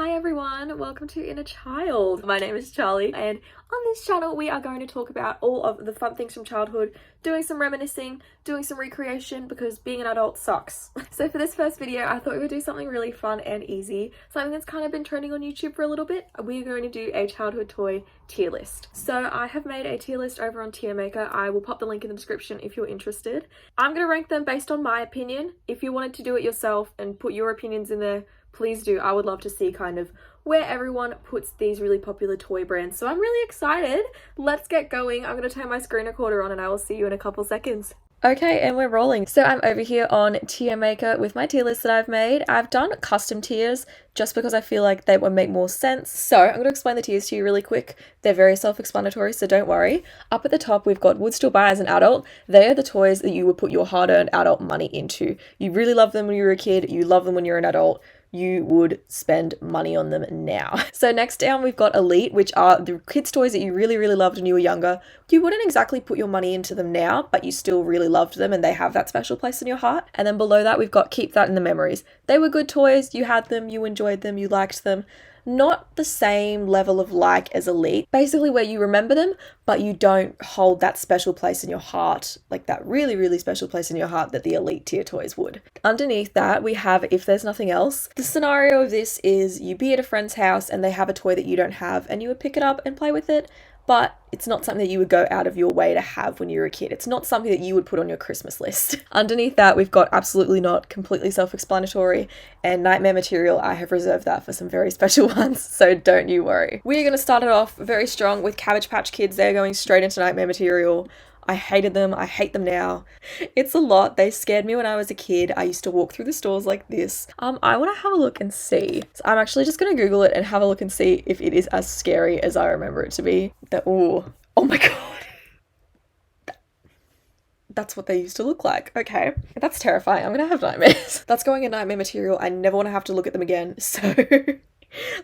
Hi everyone, welcome to Inner Child. My name is Charlie, and on this channel we are going to talk about all of the fun things from childhood, doing some reminiscing, doing some recreation because being an adult sucks. So for this first video I thought we would do something really fun and easy, something that's kind of been trending on YouTube for a little bit. We're going to do a childhood toy tier list. So I have made a tier list over on Tier Maker. I will pop the link in the description if you're interested. I'm going to rank them based on my opinion. If you wanted to do it yourself and put your opinions in there, please do. I would love to see kind of where everyone puts these really popular toy brands. So I'm really excited. Let's get going. I'm going to turn my screen recorder on and I will see you in a couple seconds. Okay, and we're rolling. So I'm over here on Tier Maker with my tier list that I've made. I've done custom tiers just because I feel like they would make more sense. So I'm going to explain the tiers to you really quick. They're very self-explanatory, so don't worry. Up at the top, we've got would still buy as an adult. They are the toys that you would put your hard-earned adult money into. You really love them when you were a kid. You love them when you're an adult. You would spend money on them now. So next down we've got Elite, which are the kids' toys that you really, really loved when you were younger. You wouldn't exactly put your money into them now, but you still really loved them and they have that special place in your heart. And then below that we've got Keep That in the Memories. They were good toys, you had them, you enjoyed them, you liked them. Not the same level of like as Elite, basically where you remember them, but you don't hold that special place in your heart, like that really, really special place in your heart that the Elite tier toys would. Underneath that, we have If There's Nothing Else. The scenario of this is you be at a friend's house and they have a toy that you don't have and you would pick it up and play with it, but it's not something that you would go out of your way to have when you were a kid. It's not something that you would put on your Christmas list. Underneath that, we've got Absolutely Not, completely self-explanatory, and Nightmare Material. I have reserved that for some very special ones, so don't you worry. We're going to start it off very strong with Cabbage Patch Kids. They're going straight into Nightmare Material. I hated them. I hate them now. It's a lot. They scared me when I was a kid. I used to walk through the stores like this. I want to have a look and see. So I'm actually just going to Google it and have a look and see if it is as scary as I remember it to be. Oh my god. That's what they used to look like. Okay. That's terrifying. I'm going to have nightmares. That's going in Nightmare Material. I never want to have to look at them again. So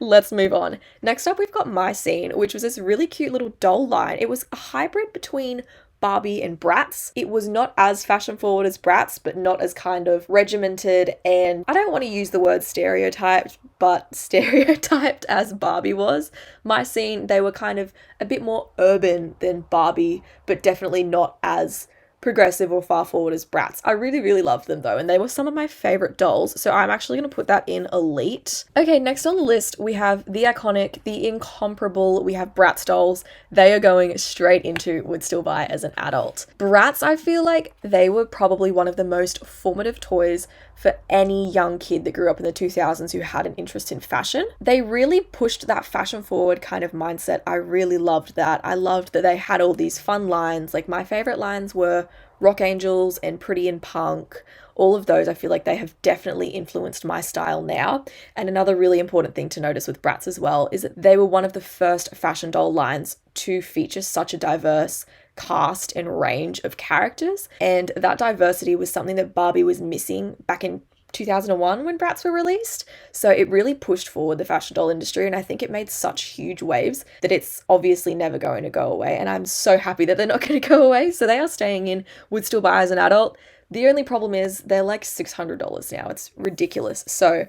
let's move on. Next up, we've got My Scene, which was this really cute little doll line. It was a hybrid between Barbie and Bratz. It was not as fashion forward as Bratz, but not as kind of regimented, and I don't want to use the word stereotyped, but stereotyped as Barbie was. My Scene, they were kind of a bit more urban than Barbie, but definitely not as progressive or far forward as Bratz. I really, really loved them though, and they were some of my favorite dolls, so I'm actually going to put that in Elite. Okay, next on the list we have the iconic, the incomparable, we have Bratz dolls. They are going straight into would still buy as an adult. Bratz, I feel like they were probably one of the most formative toys for any young kid that grew up in the 2000s who had an interest in fashion. They really pushed that fashion forward kind of mindset. I really loved that. I loved that they had all these fun lines. Like my favorite lines were Rock Angels and Pretty and Punk. All of those, I feel like they have definitely influenced my style now. And another really important thing to notice with Bratz as well is that they were one of the first fashion doll lines to feature such a diverse cast and range of characters, and that diversity was something that Barbie was missing back in 2001 when Bratz were released. So it really pushed forward the fashion doll industry, and I think it made such huge waves that it's obviously never going to go away, and I'm so happy that they're not going to go away. So they are staying in, would still buy as an adult. The only problem is they're like $600 now. It's ridiculous. So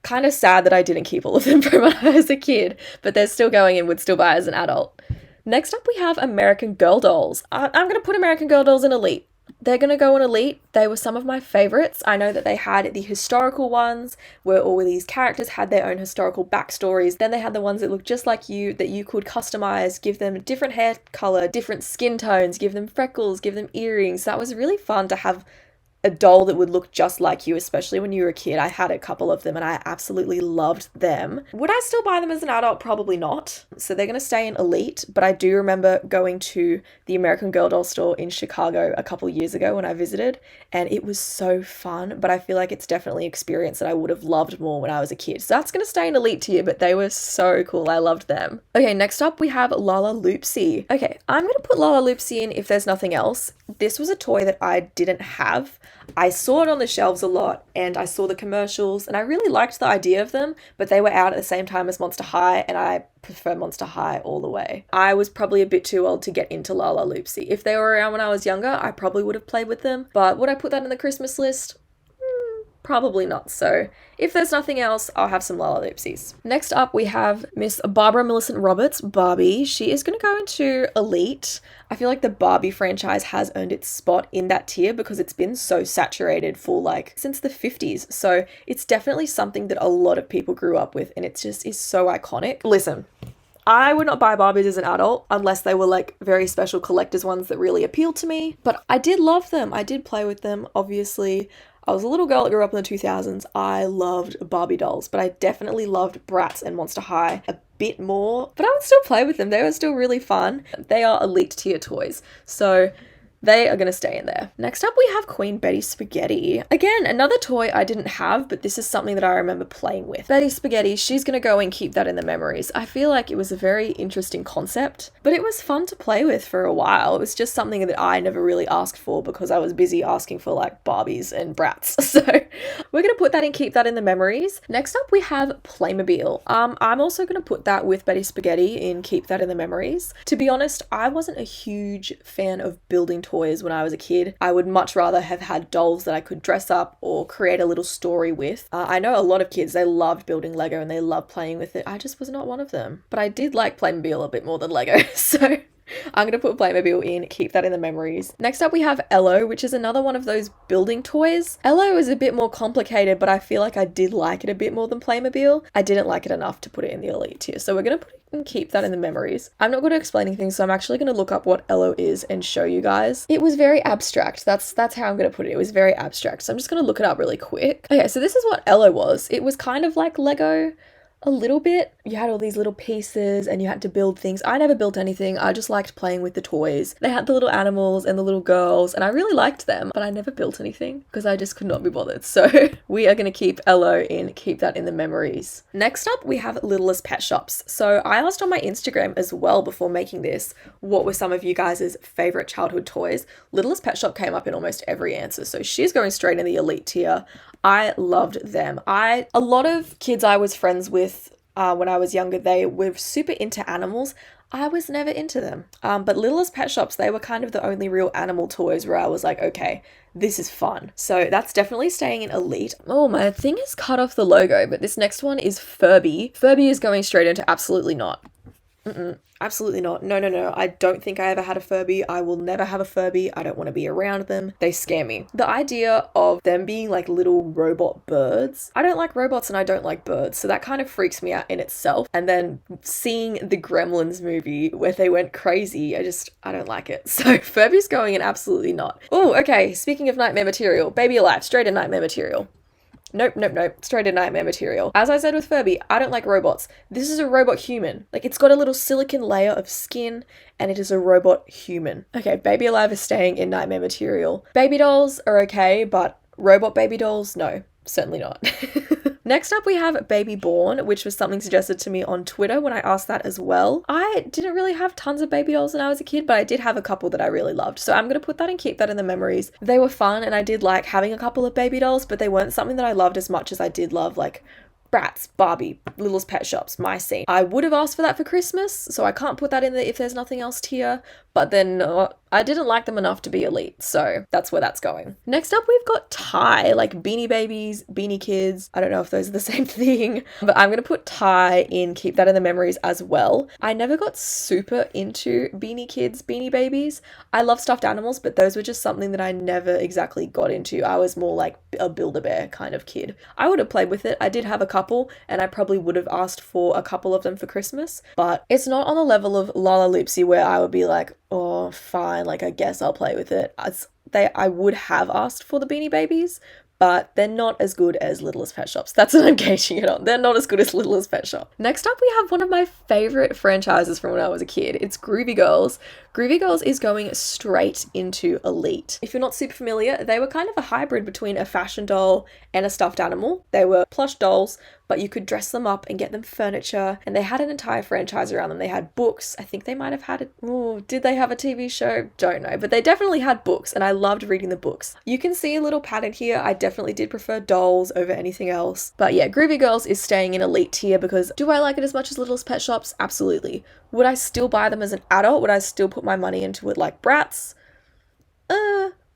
kind of sad that I didn't keep all of them from when I was a kid, but they're still going in, would still buy as an adult. Next up, we have American Girl dolls. I'm going to put American Girl dolls in Elite. They're going to go in Elite. They were some of my favorites. I know that they had the historical ones where all of these characters had their own historical backstories. Then they had the ones that looked just like you that you could customize, give them different hair color, different skin tones, give them freckles, give them earrings. That was really fun to have a doll that would look just like you, especially when you were a kid. I had a couple of them and I absolutely loved them. Would I still buy them as an adult? Probably not. So they're going to stay in Elite, but I do remember going to the American Girl doll store in Chicago a couple years ago when I visited, and it was so fun, but I feel like it's definitely an experience that I would have loved more when I was a kid. So that's going to stay in Elite tier, but they were so cool. I loved them. Okay, next up we have Lala Loopsy. Okay, I'm going to put Lala Loopsy in If There's Nothing Else. This was a toy that I didn't have. I saw it on the shelves a lot and I saw the commercials and I really liked the idea of them, but they were out at the same time as Monster High and I prefer Monster High all the way. I was probably a bit too old to get into Lala Loopsy. If they were around when I was younger, I probably would have played with them, but would I put that in the Christmas list? Probably not. So if there's nothing else, I'll have some Lalaloopsies. Next up, we have Miss Barbara Millicent Roberts, Barbie. She is going to go into Elite. I feel like the Barbie franchise has earned its spot in that tier because it's been so saturated for like since the 50s. So it's definitely something that a lot of people grew up with, and it just is so iconic. Listen, I would not buy Barbies as an adult unless they were like very special collector's ones that really appealed to me. But I did love them. I did play with them, obviously. I was a little girl that grew up in the 2000s. I loved Barbie dolls, but I definitely loved Bratz and Monster High a bit more. But I would still play with them. They were still really fun. They are elite tier toys. So they are going to stay in there. Next up, we have Queen Betty Spaghetti. Again, another toy I didn't have, but this is something that I remember playing with. Betty Spaghetti, she's going to go and keep that in the memories. I feel like it was a very interesting concept, but it was fun to play with for a while. It was just something that I never really asked for because I was busy asking for like Barbies and Bratz. So we're going to put that and keep that in the memories. Next up, we have Playmobil. I'm also going to put that with Betty Spaghetti and keep that in the memories. To be honest, I wasn't a huge fan of building toys when I was a kid. I would much rather have had dolls that I could dress up or create a little story with. I know a lot of kids, they loved building Lego and they loved playing with it. I just was not one of them. But I did like Playmobil a bit more than Lego, so I'm going to put Playmobil in, keep that in the memories. Next up, we have Ello, which is another one of those building toys. Ello is a bit more complicated, but I feel like I did like it a bit more than Playmobil. I didn't like it enough to put it in the elite tier, so we're going to put it and keep that in the memories. I'm not good at explaining things, so I'm actually going to look up what Ello is and show you guys. It was very abstract. That's how I'm going to put it. It was very abstract, so I'm just going to look it up really quick. Okay, so this is what Ello was. It was kind of like Lego, a little bit. You had all these little pieces and you had to build things. I never built anything. I just liked playing with the toys. They had the little animals and the little girls and I really liked them, but I never built anything because I just could not be bothered. So we are going to keep Ello in, keep that in the memories. Next up, we have Littlest Pet Shops. So I asked on my Instagram as well before making this, what were some of you guys' favorite childhood toys? Littlest Pet Shop came up in almost every answer. So she's going straight in the elite tier. I loved them. A lot of kids I was friends with when I was younger, they were super into animals. I was never into them. But Littlest Pet Shops, they were kind of the only real animal toys where I was like, okay, this is fun. So that's definitely staying in elite. Oh, my thing has cut off the logo, but this next one is Furby. Furby is going straight into absolutely not. Absolutely not. No. I don't think I ever had a Furby. I will never have a Furby. I don't want to be around them. They scare me. The idea of them being like little robot birds. I don't like robots and I don't like birds. So that kind of freaks me out in itself. And then seeing the Gremlins movie where they went crazy, I don't like it. So Furby's going in absolutely not. Oh, okay. Speaking of nightmare material, Baby Alive, straight in nightmare material. Nope. Straight in nightmare material. As I said with Furby, I don't like robots. This is a robot human. Like, it's got a little silicone layer of skin, and it is a robot human. Okay, Baby Alive is staying in nightmare material. Baby dolls are okay, but robot baby dolls, no. Certainly not. Next up, we have Baby Born, which was something suggested to me on Twitter when I asked that as well. I didn't really have tons of baby dolls when I was a kid, but I did have a couple that I really loved. So I'm going to put that and keep that in the memories. They were fun and I did like having a couple of baby dolls, but they weren't something that I loved as much as I did love like Bratz, Barbie, Littlest Pet Shops, My Scene. I would have asked for that for Christmas, so I can't put that in there if there's nothing else here, but then I didn't like them enough to be elite, so that's where that's going. Next up, we've got Ty, like Beanie Babies, Beanie Kids. I don't know if those are the same thing, but I'm going to put Ty in, keep that in the memories as well. I never got super into Beanie Kids, Beanie Babies. I love stuffed animals, but those were just something that I never exactly got into. I was more like a Build-A-Bear kind of kid. I would have played with it. I did have a couple, and I probably would have asked for a couple of them for Christmas, but it's not on the level of Lalaloopsy where I would be like, oh, fine, like I guess I'll play with it. I would have asked for the Beanie Babies, but they're not as good as Littlest Pet Shops. That's what I'm gauging it on. They're not as good as Littlest Pet Shop. Next up, we have one of my favorite franchises from when I was a kid. It's Groovy Girls. Groovy Girls is going straight into elite. If you're not super familiar, they were kind of a hybrid between a fashion doll and a stuffed animal. They were plush dolls, but you could dress them up and get them furniture, and they had an entire franchise around them. They had books. I think they might have had did they have a TV show? Don't know, but they definitely had books, and I loved reading the books. You can see a little pattern here. I definitely did prefer dolls over anything else, but yeah, Groovy Girls is staying in elite tier because do I like it as much as Littlest Pet Shops? Absolutely. Would I still buy them as an adult? Would I still put my money into it like Bratz?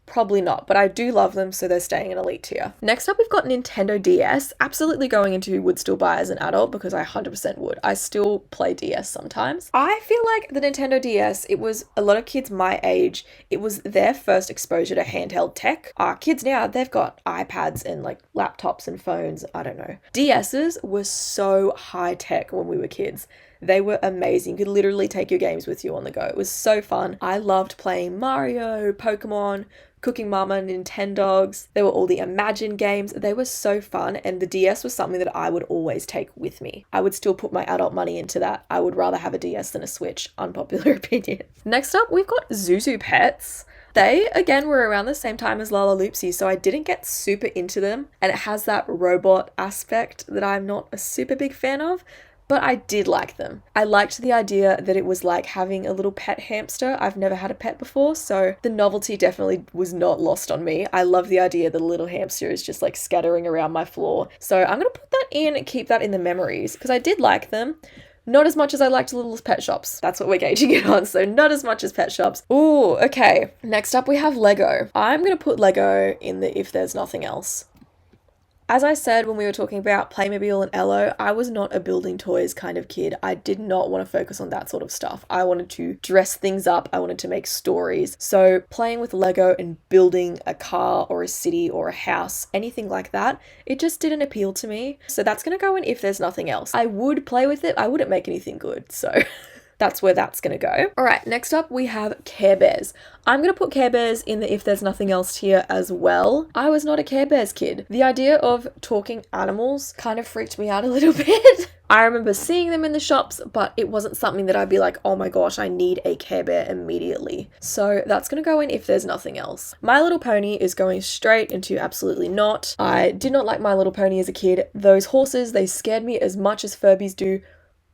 Probably not, but I do love them, so they're staying in elite tier. Next up, we've got Nintendo DS. Absolutely going into would still buy as an adult because I 100% would. I still play DS sometimes. I feel like the Nintendo DS, it was a lot of kids my age, it was their first exposure to handheld tech. Kids now, they've got iPads and like laptops and phones, I don't know. DS's were so high tech when we were kids. They were amazing. You could literally take your games with you on the go. It was so fun. I loved playing Mario, Pokemon, Cooking Mama, Nintendogs. There were all the Imagine games. They were so fun, and the DS was something that I would always take with me. I would still put my adult money into that. I would rather have a DS than a Switch. Unpopular opinion. Next up, we've got Zuzu Pets. They, again, were around the same time as Lala Loopsy, so I didn't get super into them, and it has that robot aspect that I'm not a super big fan of. But I did like them. I liked the idea that it was like having a little pet hamster. I've never had a pet before, so the novelty definitely was not lost on me. I love the idea that a little hamster is just like scattering around my floor. So I'm going to put that in and keep that in the memories because I did like them. Not as much as I liked Littlest Pet Shops. That's what we're gauging it on, so not as much as Pet Shops. Ooh, okay. Next up we have Lego. I'm going to put Lego in the if there's nothing else. As I said when we were talking about Playmobil and Ello, I was not a building toys kind of kid. I did not want to focus on that sort of stuff. I wanted to dress things up. I wanted to make stories. So playing with Lego and building a car or a city or a house, anything like that, it just didn't appeal to me. So that's going to go in if there's nothing else. I would play with it. I wouldn't make anything good, so... That's where that's going to go. All right, next up we have Care Bears. I'm going to put Care Bears in the if there's nothing else tier as well. I was not a Care Bears kid. The idea of talking animals kind of freaked me out a little bit. I remember seeing them in the shops, but it wasn't something that I'd be like, oh my gosh, I need a Care Bear immediately. So that's going to go in if there's nothing else. My Little Pony is going straight into absolutely not. I did not like My Little Pony as a kid. Those horses, they scared me as much as Furbies do.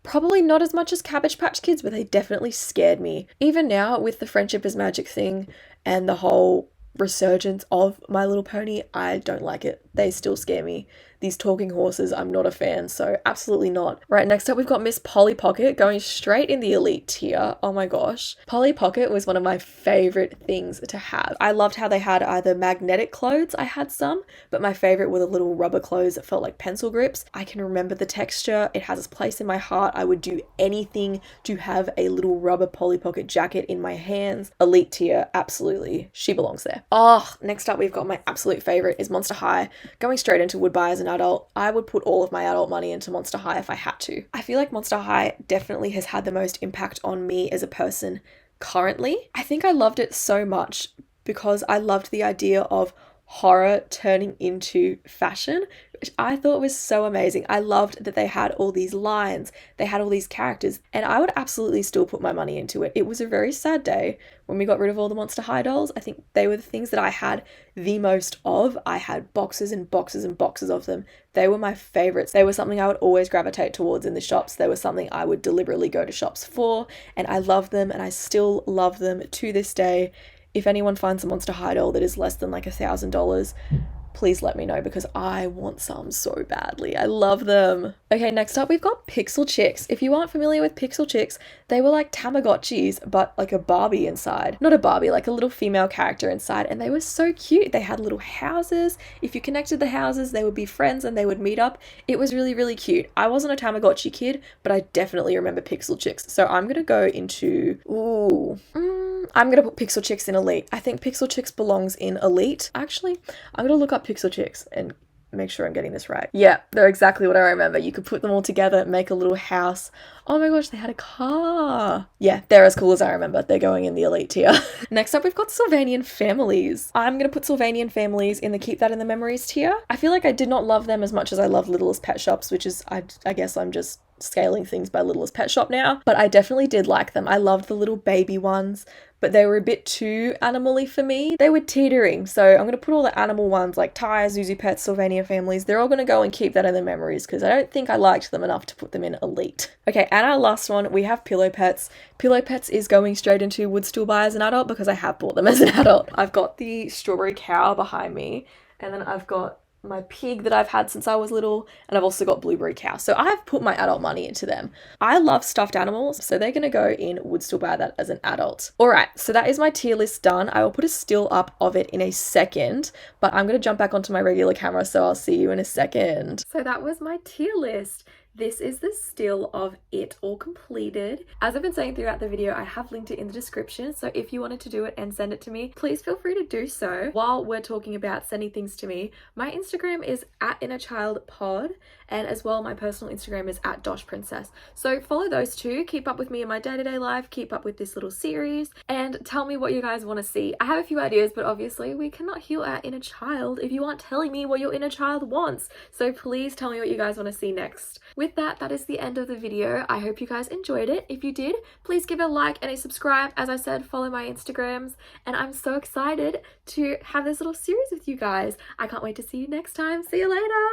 Probably not as much as Cabbage Patch Kids, but they definitely scared me. Even now, with the Friendship is Magic thing and the whole resurgence of My Little Pony, I don't like it. They still scare me. These talking horses, I'm not a fan, so absolutely not. Right, next up we've got Miss Polly Pocket going straight in the elite tier. Oh my gosh. Polly Pocket was one of my favorite things to have. I loved how they had either magnetic clothes, I had some, but my favorite were the little rubber clothes that felt like pencil grips. I can remember the texture. It has its place in my heart. I would do anything to have a little rubber Polly Pocket jacket in my hands. Elite tier, absolutely. She belongs there. Oh, next up we've got my absolute favorite is Monster High. Going straight into would buy as an adult. I would put all of my adult money into Monster High if I had to. I feel like Monster High definitely has had the most impact on me as a person currently. I think I loved it so much because I loved the idea of horror turning into fashion, which I thought was so amazing. I loved that they had all these lines, they had all these characters, and I would absolutely still put my money into it. It was a very sad day when we got rid of all the Monster High dolls. I think they were the things that I had the most of. I had boxes and boxes and boxes of them. They were my favorites. They were something I would always gravitate towards in the shops. They were something I would deliberately go to shops for, and I loved them, and I still love them to this day. If anyone finds a Monster High doll that is less than like $1,000, please let me know because I want some so badly. I love them. Okay, next up we've got Pixel Chicks. If you aren't familiar with Pixel Chicks, they were like Tamagotchis, but like a Barbie inside. Not a Barbie, like a little female character inside, and they were so cute. They had little houses. If you connected the houses, they would be friends and they would meet up. It was really, really cute. I wasn't a Tamagotchi kid, but I definitely remember Pixel Chicks. So I'm gonna go into, I'm gonna put Pixel Chicks in Elite. I think Pixel Chicks belongs in Elite. Actually, I'm gonna look up Pixel Chicks and make sure I'm getting this right. Yeah, they're exactly what I remember. You could put them all together, make a little house. Oh my gosh, they had a car. Yeah, they're as cool as I remember. They're going in the Elite tier. Next up, we've got Sylvanian Families. I'm going to put Sylvanian Families in the keep that in the memories tier. I feel like I did not love them as much as I love Littlest Pet Shops, which is, I guess I'm just scaling things by Littlest Pet Shop now, but I definitely did like them. I loved the little baby ones, but they were a bit too animal-y for me. They were teetering, so I'm going to put all the animal ones like Ty, Zuzu Pets, Sylvania Families. They're all going to go and keep that in the memories because I don't think I liked them enough to put them in Elite. Okay, and our last one, we have Pillow Pets. Pillow Pets is going straight into would still buy as an adult because I have bought them as an adult. I've got the strawberry cow behind me, and then I've got my pig that I've had since I was little, and I've also got blueberry cow. So I have put my adult money into them. I love stuffed animals, so they're gonna go in would still buy that as an adult. All right, so that is my tier list done. I will put a still up of it in a second, but I'm gonna jump back onto my regular camera, so I'll see you in a second. So that was my tier list. This is the still of it all completed. As I've been saying throughout the video, I have linked it in the description, so if you wanted to do it and send it to me, please feel free to do so. While we're talking about sending things to me, my Instagram is @innerchildpod, and as well my personal Instagram is @doshprincess. So follow those two, keep up with me in my day-to-day life, keep up with this little series, and tell me what you guys want to see. I have a few ideas, but obviously we cannot heal our inner child if you aren't telling me what your inner child wants. So please tell me what you guys want to see next. With that is the end of the video. I hope you guys enjoyed it. If you did, please give it a like and a subscribe. As I said, follow my Instagrams, and I'm so excited to have this little series with you guys. I can't wait to see you next time. See you later.